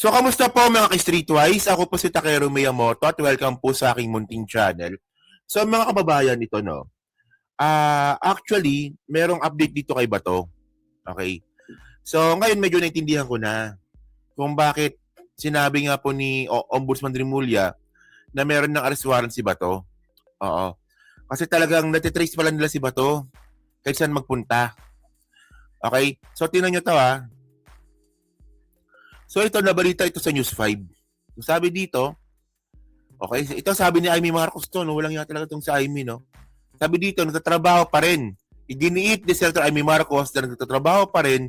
So, kamusta po mga ka-Streetwise? Ako po si Takeru Miyamoto at welcome po sa aking munting channel. So, mga kababayan nito, no? Actually, merong update dito kay Bato. Okay? So, ngayon medyo naintindihan ko na kung bakit sinabi nga po ni Ombudsman Rimulya na meron ng arrest warrant si Bato. Oo. Kasi talagang natitrace pala nila si Bato kahit saan magpunta. Okay? So, tingnan nyo to So ito, nabalita ito sa News 5. Sabi dito, okay, ito sabi ni Amy Marcos to, no? Walang yata talaga itong si Amy, no? Sabi dito, nagtatrabaho pa rin. Iginiit ni Senator Amy Marcos na nagtatrabaho pa rin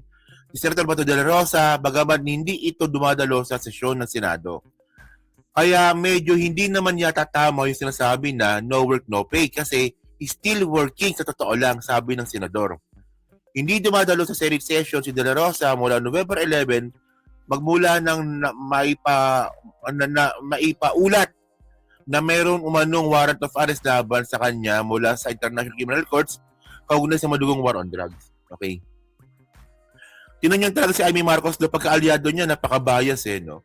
si Senator Bato de la Rosa, bagaman hindi ito dumadalo sa sesyon ng Senado. Kaya medyo hindi naman yata tama yung sinasabi na no work, no pay kasi still working sa totoo lang, sabi ng senador. Hindi dumadalo sa Senate session si de la Rosa mula November 11 magmula ng maipaulat na mayroon umanong warrant of arrest laban sa kanya mula sa International Criminal Courts kaugnay sa madugong war on drugs. Okay. Tinan niyo talaga si Amy Marcos do pagka-alyado niya, napaka-bias no.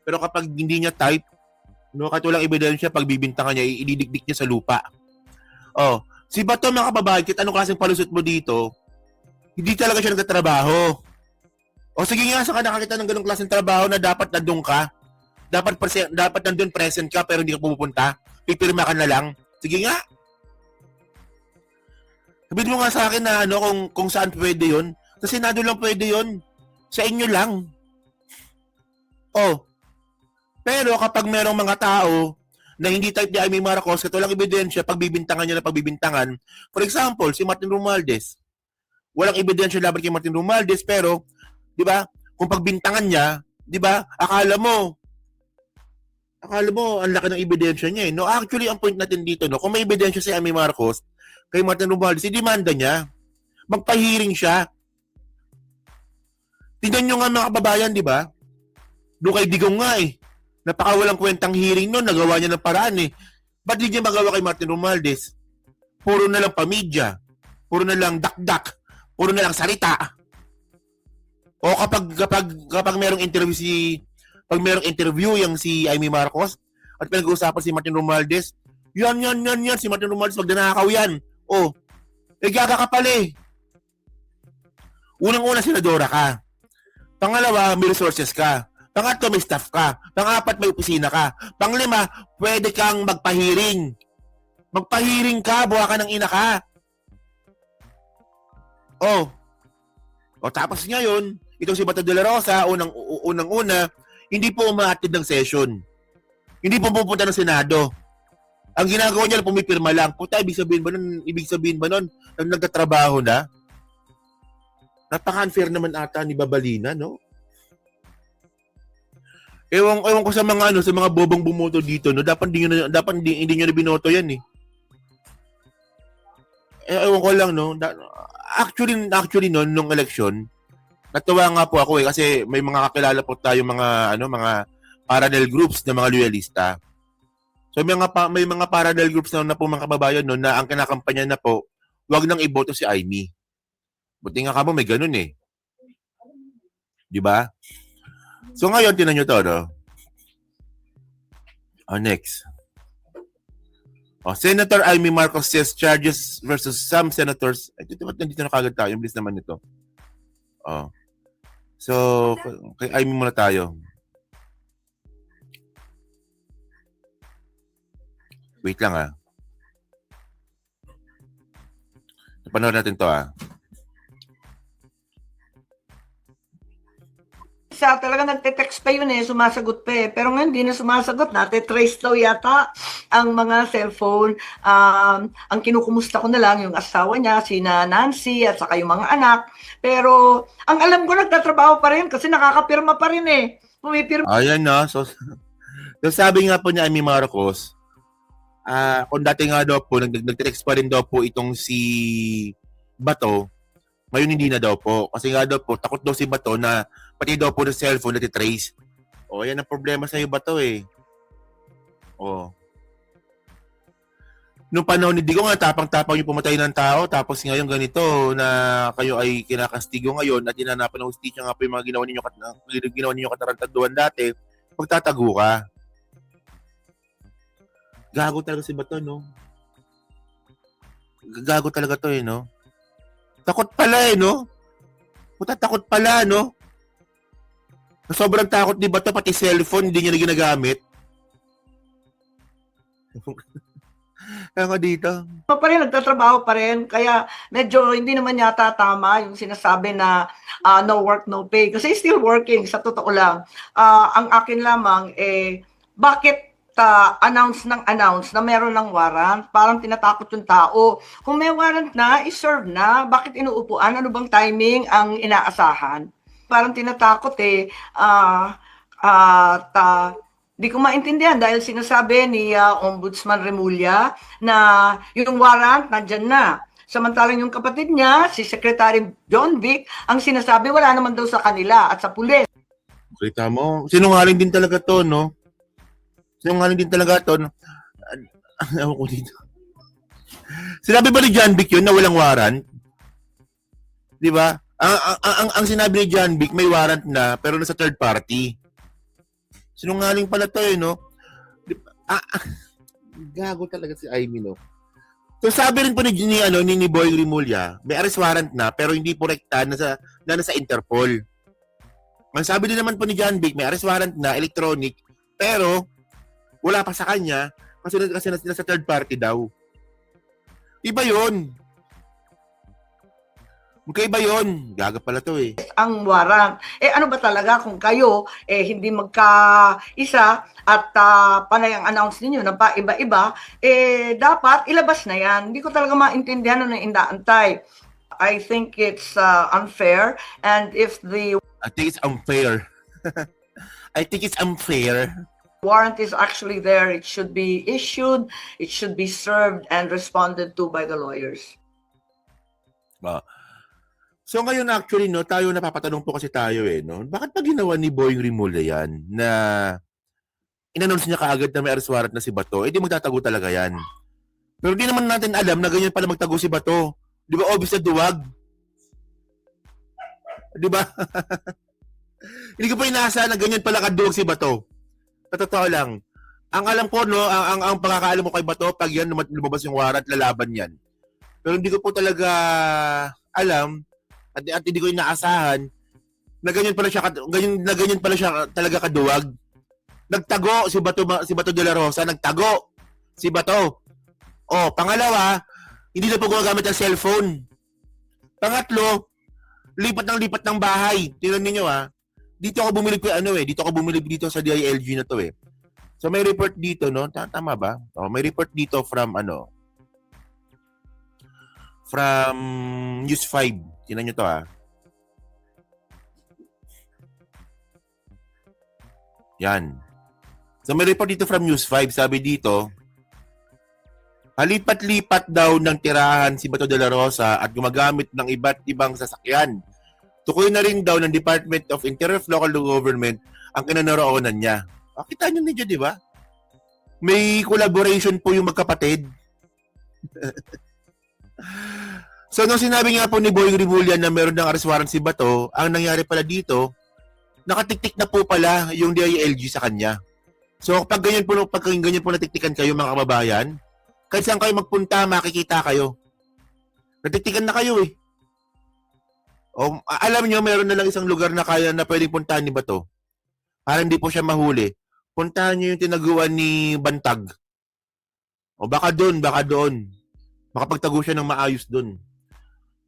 Pero kapag hindi niya type, no, kahit walang ebidensya, pagbibintangan niya, ididikdik niya sa lupa. Oh, si Bato mga kababayan, kahit anong klaseng palusot mo dito, hindi talaga siya nagtatrabaho. O sige nga, saka nakakita ng ganung klaseng trabaho na dapat nandun ka. Dapat nandun present ka pero hindi ka pumupunta. Pipirma ka na lang. Sige nga. Sabihin mo nga sa akin na kung saan pwede yun. Sa Senado lang pwede yun. Sa inyo lang. Oh. Pero kapag merong mga tao na hindi type ni Amy Marcos at walang ebidensya, pagbibintangan niya na pagbibintangan. For example, si Martin Romualdez. Walang ebidensya laban kay Martin Romualdez pero 'di ba? Kung pagbintangan niya, 'di ba? Akala mo ang laki ng ebidensya niya No, actually ang point natin dito kung may ebidensya si Amy Marcos kay Martin Romualdez, i-demanda niya. Magpa-hearing siya. Tingnan niyo nga mga kababayan, 'di ba? Doon kay Digong nga napakawalang kwentang hearing noon, nagawa niya ng paraan Ba't di niya magawa kay Martin Romualdez? Puro na lang pamidya. Puro na lang dakdak. Puro na lang salita. O kapag merong interview yung si Amy Marcos at pinag-uusapan si Martin Romualdez, yan, si Martin Romualdez magdanakaw yan. O, gaga ka pala Unang-una, senadora ka. Pangalawa, may resources ka. Pangatlo, may staff ka. Pangapat, may opisina ka. Panglima, pwede kang magpahiring. Magpahiring ka, buha ka ng ina ka. O tapos ngayon, itong si Bato de la Rosa, unang-una, hindi po umaatid ng session. Hindi po pupunta ng Senado. Ang ginagawa niya, pumipirma lang. Puta, ibig sabihin ba nun, nagtatrabaho na? Napaka-unfair naman ata ni Babalina, no? Ewan ko sa mga bobong bumoto dito, no? Dapat hindi niyo na binoto yan, Ewan ko lang, no? Actually nung eleksyon, natuwa nga po ako kasi may mga kakilala po tayo mga parallel groups na mga loyalista. So may mga parallel groups na po mga kababayan na ang kinakampanya na po, wag nang iboto si Amy. Buti nga kamo may ganun 'Di ba? So ngayon tinan niyo to, no? Next. Senator Amy Marcos says charges versus some senators. Ito nandito na kagad tayo. Bilis naman ito. So, kay Amy muna tayo. Wait lang Napanood natin to Siya talaga nagte-text pa yun sumasagot pa Pero ngayon hindi na sumasagot. Nate-trace daw yata ang mga cellphone. Ang kinukumusta ko na lang yung asawa niya, sina Nancy at saka yung mga anak. Pero ang alam ko nagtatrabaho pa rin kasi nakakapirma pa rin Pumipirma. Ayan So sabi nga po ni Amy Marcos, kung dati nga daw po, nag-text pa rin daw po itong si Bato, ngayon hindi na daw po. Kasi nga daw po, takot daw si Bato na pati daw po ng cellphone nati-trace. Yan ang problema sa Bato Nung panahon ni Digong, tapang-tapang yung pumatay ng tao, tapos ngayon ganito na kayo ay kinakastigo ngayon at hinanapan ng hustisya nga po yung mga ginawa ninyo katarantaduhan dati, magtatago ka. Gago talaga si Bato, no? Gago talaga to, no? Takot pala, no? Takot pala, no? Sobrang takot ni Bato, pati cellphone, hindi niya na ginagamit. Kaya dito. Pa rin, nagtatrabaho pa rin. Kaya medyo hindi naman yata tama yung sinasabi na no work, no pay. Kasi still working, sa totoo lang. Ang akin lamang, bakit announce na meron ng warrant? Parang tinatakot yung tao. Kung may warrant na, iserve na. Bakit inuupuan? Ano bang timing ang inaasahan? Parang tinatakot di ko maintindihan dahil sinasabi ni Ombudsman Remulla na yung warrant nandyan na. Samantalang yung kapatid niya, si Secretary John Vic, ang sinasabi wala naman daw sa kanila at sa pulis. Kita mo, sinungaling din talaga to, no? Sinungaling din talaga to. Ewan ko dito. Sinabi ba ni John Vic yun na walang warrant? Di ba? Ang sinabi ni John Vic, may warrant na pero nasa third party. Sinungaling pala to, no? Gago talaga si Amy, no? So sabi rin po ni Boy Remulla, may arrest warrant na pero hindi po rekta na sa Interpol. Ang sabi din naman po ni John Vic, may arrest warrant na electronic pero wala pa sa kanya kasi nasa third party daw. Iba 'yon. Magkaiba yun. Gaga pala to Ang warrant. Ano ba talaga kung kayo hindi magkaisa at panay ang announce ninyo na pa iba-iba, dapat ilabas na yan. Hindi ko talaga maintindihan ano yung inaantay. I think it's unfair and if the I think it's unfair. I think it's unfair. Warrant is actually there, it should be issued, it should be served and responded to by the lawyers. So ngayon actually, no, tayo napapatanong po kasi tayo no, bakit pa ginawa ni Boy Remulla yan na in-announce niya kaagad na may arrest warrant na si Bato, di magtatago talaga yan. Pero di naman natin alam na ganyan pala magtago si Bato. Di ba obvious na duwag? Di ba? Hindi ko pa inaasahan na ganyan pala kaduwag si Bato. Sa totoo lang. Ang alam ko, no, ang pagkakaalam mo kay Bato, pag yan lumabas yung warrant, lalaban yan. Pero hindi ko po talaga alam at hindi ko inaasahan na ganyan pala siya talaga kaduwag. Nagtago si Bato de la Rosa, nagtago si Bato. Pangalawa, hindi na po gumagamit ng cellphone. Pangatlo, lipat ng bahay. Tingnan niyo dito ako bumili dito sa DILG na to So may report dito, no? Tama ba? May report dito from from News 5. Tingnan nyo to Yan. So may report dito from News 5. Sabi dito, halipat-lipat daw ng tirahan si Bato de la Rosa at gumagamit ng iba't ibang sasakyan. Tukoy na rin daw ng Department of Interior of Local Government ang kinanaroonan niya. Kita nyo niyo, di ba? May collaboration po yung magkapatid. So, nung sinabi nga po ni Boy Remulla na meron ng arrest warrant si Bato, ang nangyari pala dito, nakatiktik na po pala yung DILG sa kanya. So, pag ganyan po natiktikan kayo mga kababayan, kahit saan kayo magpunta, makikita kayo. Natiktikan na kayo alam nyo, meron na lang isang lugar na kaya na pwedeng puntahan ni Bato. Para hindi po siya mahuli. Puntahan nyo yung tinaguan ni Bantag. Baka doon. Makapagtago siya ng maayos doon.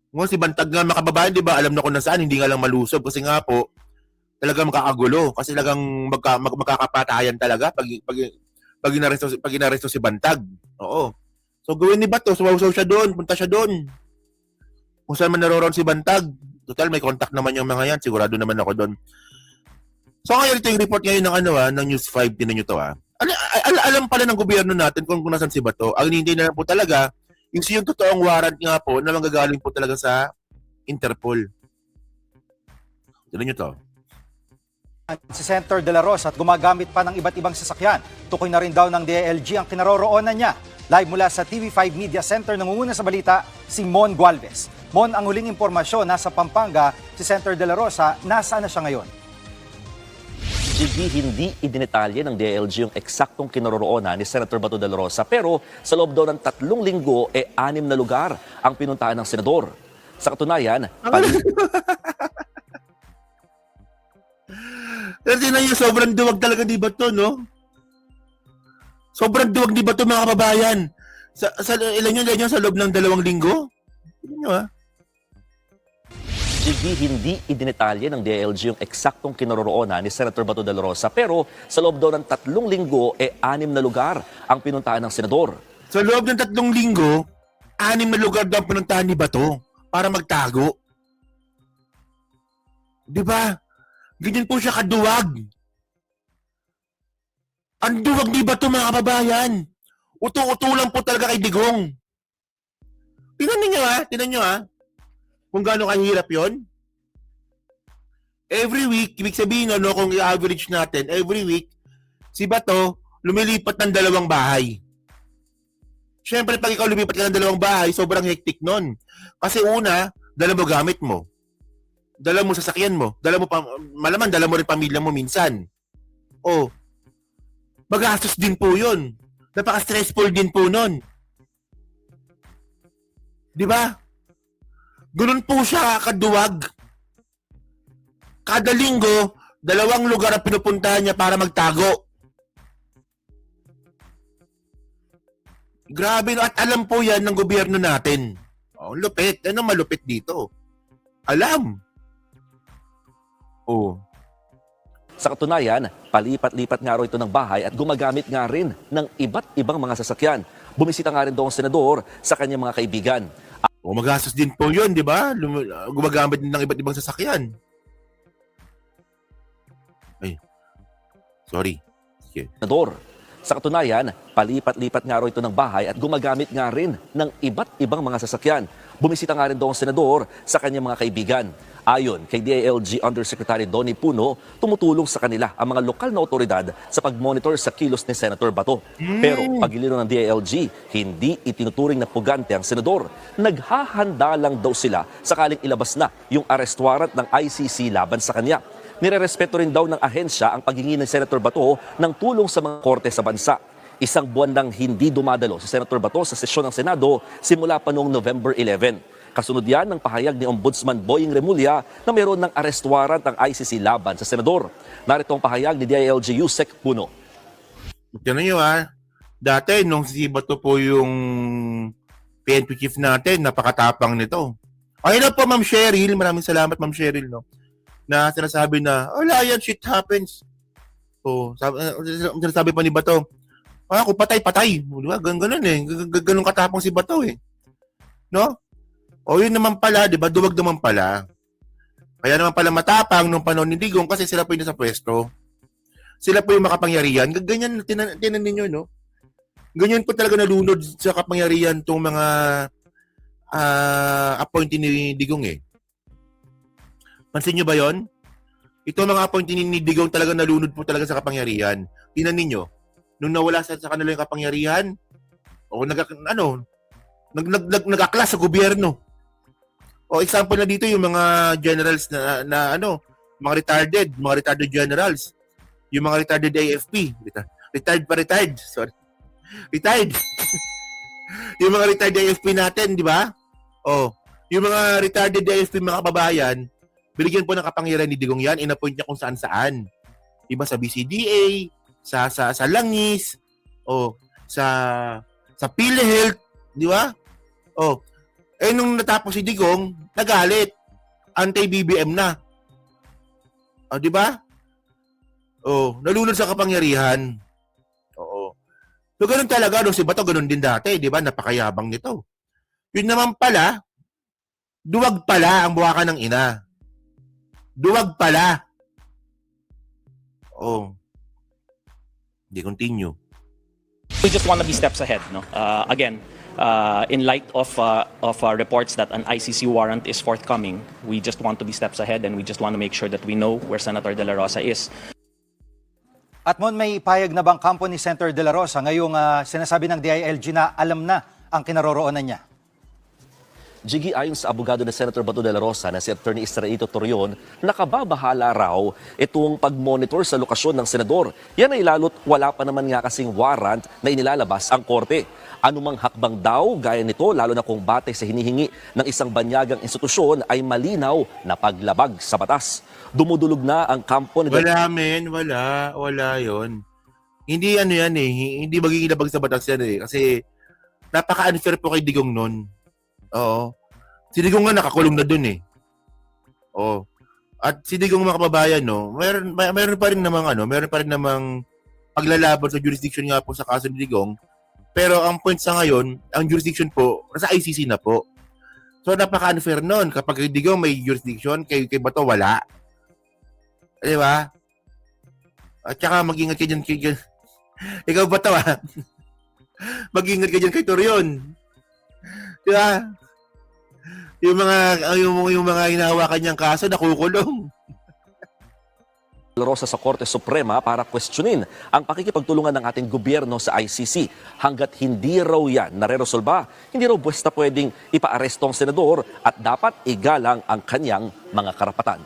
Kung si Bantag nga makababayan, di ba? Alam na kung nasaan, hindi nga lang malusob. Kasi nga po, talagang makakagulo. Kasi talagang magkakapatayan talaga pag inaresto si Bantag. Oo. So gawin ni Bato, suwaw siya doon, punta siya doon. Kung saan man naroon si Bantag. Total, may contact naman yung mga yan. Sigurado naman ako doon. So ngayon ito yung report ngayon ng News 5. Tinan nyo to alam pala ng gobyerno natin kung nasan si Bato. Ang hindi na lang po talaga, yung totoong warrant nga po na manggagaling po talaga sa Interpol. Tignan nyo to. si Senator De La Rosa at gumagamit pa ng iba't ibang sasakyan. Tukoy na rin daw ng DILG ang kinaroroonan niya. Live mula sa TV5 Media Center, nangunguna sa balita, si Mon Gualvez. Mon, ang huling impormasyon, nasa Pampanga, si Senator De La Rosa, nasaan na siya ngayon? Hindi idinetalye ng DILG yung eksaktong kinaroroonan ni Senator Bato de la Rosa, pero sa loob daw ng 3 linggo, 6 na lugar ang pinuntahan ng senador. Sa katunayan, Kasi na yun, sobrang duwag talaga di ba to, no? Sobrang duwag di ba to, mga kababayan? Ilan yun sa loob ng 2 linggo? Ilan nyo, ha? hindi idinetalye ng DILG yung eksaktong kinaroroonan ni Senator Bato de la Rosa, pero sa loob daw ng 3 linggo, 6 na lugar ang pinuntahan ng senador. Sa loob ng 3 linggo, 6 na lugar daw ang pinuntahan ni Bato para magtago. Di ba? Ganyan po siya kaduwag. Ang duwag ni Bato, mga kababayan. Uto-uto lang po talaga kay Digong. Tingnan nyo ha. Kung gaano kahirap yon. Every week, ibig sabihin kung i-average natin, every week, si Bato lumilipat ng 2 bahay. Siyempre, pag ikaw lumipat ka ng 2 bahay, sobrang hectic nun. Kasi una, dala mo gamit mo. Dala mo sasakyan mo. Malaman, dala mo rin pamilya mo minsan. Oh, magastos din po yun. Napaka-stressful din po nun. Di ba? Ganun po siya kaduwag. Kada linggo, 2 lugar ang pinupuntahan niya para magtago. Grabe, at alam po yan ng gobyerno natin. Oh, lupit. Ano malupit dito? Alam. Oh. Sa katunayan, palipat-lipat nga raw ito ng bahay at gumagamit nga rin ng iba't ibang mga sasakyan. Bumisita nga rin daw ang senador sa kanyang mga kaibigan. O magastos din po yun, di ba? Gumagamit din ng iba't ibang sasakyan. Ay, sorry. Sige. Senador. Sa katunayan, palipat-lipat nga raw ito ng bahay at gumagamit nga rin ng iba't ibang mga sasakyan. Bumisita nga rin daw ang senador sa kanyang mga kaibigan. Ayon kay DILG Undersecretary Donnie Puno, tumutulong sa kanila ang mga lokal na otoridad sa pag-monitor sa kilos ni Senator Bato. Pero pagilino ng DILG, hindi itinuturing na pugante ang senador. Naghahanda lang daw sila sakaling ilabas na yung arrest warrant ng ICC laban sa kanya. Nirerespeto rin daw ng ahensya ang paghingi ng Senator Bato ng tulong sa mga korte sa bansa. 1 buwan nang hindi dumadalo si Senator Bato sa sesyon ng Senado simula pa noong November 11. Kasunod yan ng pahayag ni Ombudsman Boying Remulla na mayroon ng arrest warrant ang ICC laban sa senador. Narito ang pahayag ni DILG Yusek Puno. Tignan nyo dati nung si Bato po yung PNP chief natin, napakatapang nito. Ayun na po, Ma'am Cheryl. Maraming salamat, Ma'am Cheryl, no? Na sinasabi na, wala yan, shit happens. So, sinasabi pa ni Bato, kung patay. Di ba? Ganun ganun katapang si Bato eh. No? O yun naman pala, di ba? Duwag naman pala. Kaya naman pala matapang nung panahon ni Digong kasi sila po yung nasa pwesto. Sila po yung makapangyarihan. Ganyan, tinan ninyo, no? Ganyan po talaga nalunod sa kapangyarihan tong mga appointee ni Digong eh. Pansin nyo ba yon? Ito mga appointee ni Digong talaga nalunod po talaga sa kapangyarihan. Tinan ninyo, nung nawala sa kanila yung kapangyarihan, o nag-aklas sa gobyerno. O example na dito yung mga generals na mga retarded generals. Yung mga retarded AFP. Retired. Sorry. Retired. Yung mga retired AFP natin, di ba? O, yung mga retarded AFP mga kababayan, binigyan po ng kapangyarihan ni Digong yan, inappoint niya kung saan-saan. Iba sa BCDA, sa Langis, o sa PhilHealth, di ba? O, nung natapos si Digong, nagalit. Anti-BBM na. O, di ba? O, nalunod sa kapangyarihan. Oo. So, ganun talaga. Si Bato, ganun din dati. Di ba? Napakayabang nito. Yun naman pala, duwag pala ang buwakan ng ina. Duwag pala. Oh. Hindi continue. We just want to be steps ahead, no? Again, in light of reports that an ICC warrant is forthcoming, we just want to be steps ahead and we just want to make sure that we know where Senator De La Rosa is. At Mon, may payag na bang kampo ni Senator De La Rosa ngayong sinasabi ng DILG na alam na ang kinaroroonan niya? Jiggy, ayon sa abogado ni Senator Bato de la Rosa na si Attorney Israelito Torion, nakababahala raw itong pag-monitor sa lokasyon ng senador. Yan ay lalo't wala pa naman nga kasing warrant na inilalabas ang korte. Anumang hakbang daw gaya nito, lalo na kung batay sa hinihingi ng isang banyagang institusyon, ay malinaw na paglabag sa batas. Dumudulog na ang kampo ni Wala, men. Wala yon. Hindi ano yan eh. Hindi magiging labag sa batas yan eh. Kasi napaka-unfair po kay Digong nun. Oo. Si Digong nga nakakulong na dun eh. Oo. At si Digong mga kababayan, no, meron pa rin namang paglalaban sa jurisdiction nga po sa kaso ni Digong. Pero ang point sa ngayon, ang jurisdiction po, nasa ICC na po. So napaka-unfair nun. Kapag kay Digong may jurisdiction, kay Bato wala. Di ba? At saka mag-ingat ka dyan kay... Ikaw Bato mag-ingat ka dyan kay Torion. Di ba? Yung mga hinahawakan niyang kaso, nakukulong. De La Rosa sa Korte Suprema para questionin ang pakikipagtulungan ng ating gobyerno sa ICC. Hanggat hindi raw yan nareresolba, hindi raw basta pwedeng ipaaresto ang senador at dapat igalang ang kanyang mga karapatan.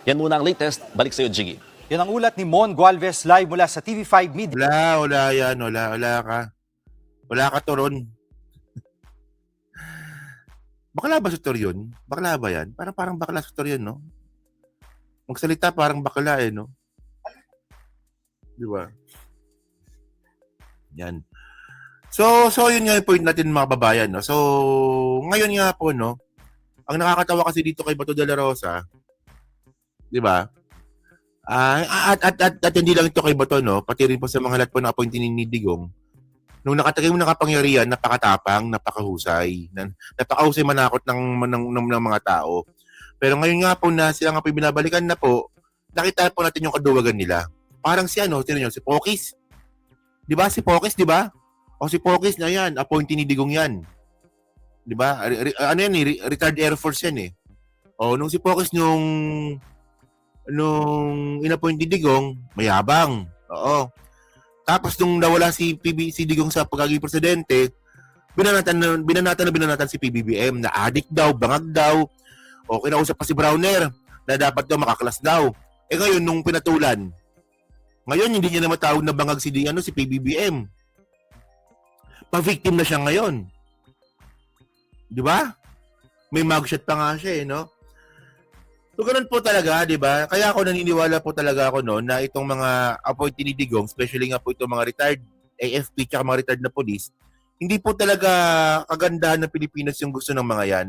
Yan muna ang latest. Balik sa iyo, Jiggy. Yan ang ulat ni Mon Gualvez live mula sa TV5 Media. Wala yan. Wala ka. Wala ka, Toron. Bakla ba si Torion? Bakla ba yan? Parang bakla si Torion, no? Magsalita parang bakla eh, no? Di ba? Yan. So yun nga yung point natin mga babayan, no? So, ngayon nga po, no? Ang nakakatawa kasi dito kay Bato de la Rosa, di ba? At hindi lang ito kay Bato, no? Pati rin po sa mga lahat po na appointee ni Digong. Nung nakatagay mo nakapangyarihan, napakatapang, napakahusay, napakahusay manakot ng mga tao. Pero ngayon nga po na sila nga po binabalikan na po, nakita po natin yung kaduwagan nila. Parang si si Pokis. Di ba? Si Pokis, di ba? O si Pokis na yan, appointee ni Digong yan. Di ba? Retired Air Force yan eh. O, nung si Pokis nung inappoint ni Digong, mayabang. Oo. Tapos nung nawala si Digong sa pagiging presidente, binanatan si PBBM na addict daw, bangag daw, o kinausap pa si Browner na dapat daw makaklas daw. Eh ngayon, nung pinatulan, ngayon hindi niya na matawag na bangag si PBBM. Pa-victim na siya ngayon. Di ba? May mugshot pa nga siya eh, no? So, ganun po talaga, di ba? Kaya ako naniniwala po talaga ako noon na itong mga appointee ni Digong, especially nga po itong mga retired AFP tsaka mga retired na police, hindi po talaga kagandahan ng Pilipinas yung gusto ng mga yan.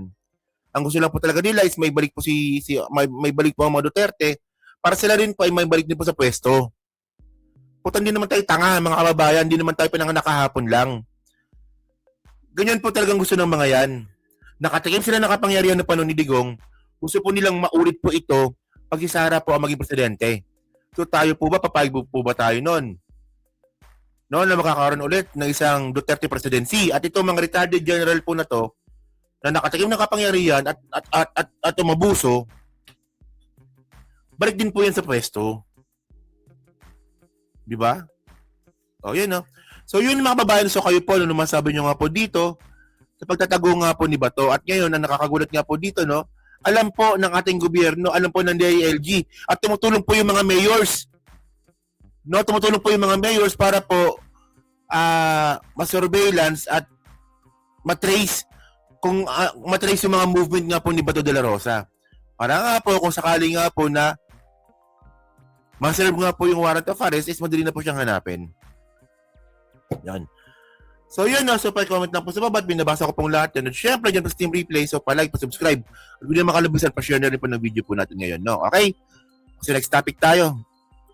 Ang gusto lang po talaga nila is may balik po may balik po ang mga Duterte para sila rin po ay may balik din po sa pwesto. Putan din naman tayo tanga, mga kababayan, hindi naman tayo pinanganak kahapon lang. Ganyan po talagang gusto ng mga yan. Nakatikim sila ng kapangyarihan ng panahon ni Digong. Gusto po nilang maulit po ito pag si Sara po ang maging presidente. So tayo po ba, papayag po ba tayo noon? Noon na makakaroon ulit ng isang Duterte presidency. At itong mga retired general po na to, na nakatikim ng kapangyarihan at umabuso, balik din po yan sa pwesto. Di ba? O, yun, no? So, yun mga babayan. So, kayo po, ano masabi nyo nga po dito, sa pagtatago nga po ni Bato. At ngayon, ang nakakagulat nga po dito, no? Alam po ng ating gobyerno, alam po ng DILG, at tumutulong po yung mga mayors. No, tumutulong po yung mga mayors para po ma-surveillance at matrace matrace yung mga movement nga po ni Bato de la Rosa. Para nga po, kung sakali nga po na ma-serve nga po yung warrant of arrest, is madali na po siyang hanapin. Yan. So yun na, so pa-comment na po sa baba at binabasa ko pong lahat yan. At syempre dyan po sa Team Replay, so pa-like, pa-subscribe. At hindi makalabisan, pa-share na rin po ng video po natin ngayon, no? Okay? So next topic tayo.